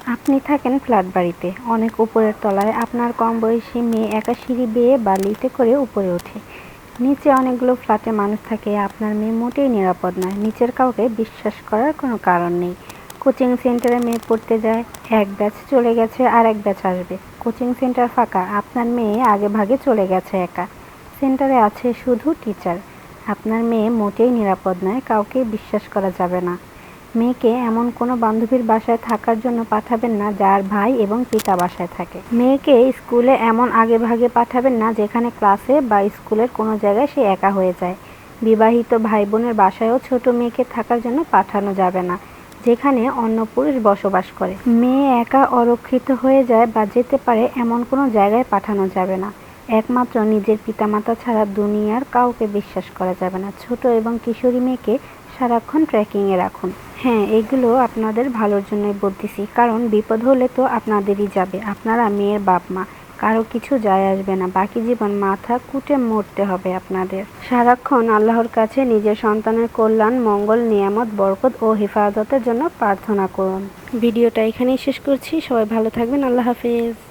আপনি থাকেন ফ্ল্যাট বাড়িতে, অনেক উপরের তলায়। আপনার কম বয়সী মেয়ে একা সিঁড়ি বেয়ে বা লিফটে করে উপরে ওঠে। নিচে অনেকগুলো ফ্ল্যাটে মানুষ থাকে। আপনার মেয়ে মোটেই নিরাপদ নয়। নিচের কাউকে বিশ্বাস করার কোনো কারণ নেই। কোচিং সেন্টারে মেয়ে পড়তে যায়, এক ব্যাচ চলে গেছে আর এক ব্যাচ আসবে। কোচিং সেন্টার ফাঁকা, আপনার মেয়ে আগে ভাগে চলে গেছে একা। সেন্টারে আছে শুধু টিচার। আপনার মেয়ে মোটেই নিরাপদ নয়, কাউকে বিশ্বাস করা যাবে না। মেয়েকে এমন কোনো বান্ধবীর বাসায় থাকার জন্য পাঠাবেন না যার ভাই এবং পিতা বাসায় থাকে। মেয়েকে স্কুলে এমন আগেভাগে পাঠাবেন না যেখানে ক্লাসে বা স্কুলের কোনো জায়গায় সে একা হয়ে যায়। বিবাহিত ভাই বোনের বাসায়ও ছোট মেয়েকে থাকার জন্য পাঠানো যাবে না যেখানে অন্য পুরুষ বসবাস করে। মেয়ে একা অরক্ষিত হয়ে যায় বা যেতে পারে এমন কোনো জায়গায় পাঠানো যাবে না। একমাত্র নিজের পিতামাতা ছাড়া দুনিয়ার কাউকে বিশ্বাস করা যাবে না। ছোট এবং কিশোরী মেয়েকে সারাক্ষণ ট্র্যাকিংয়ে রাখুন। হ্যাঁ, এগুলো আপনাদের ভালোর জন্যই বলতেছি, কারণ বিপদ হলে তো আপনাদেরই যাবে। আপনারা মেয়ের বাপ মা, কারো কিছু যায় আসবে না। বাকি জীবন মাথা কুটে মরতে হবে আপনাদের। সারাক্ষণ আল্লাহর কাছে নিজের সন্তানের কল্যাণ, মঙ্গল, নিয়ামত, বরকত ও হেফাজতের জন্য প্রার্থনা করুন। ভিডিওটা এখানেই শেষ করছি। সবাই ভালো থাকবেন। আল্লাহ হাফেজ।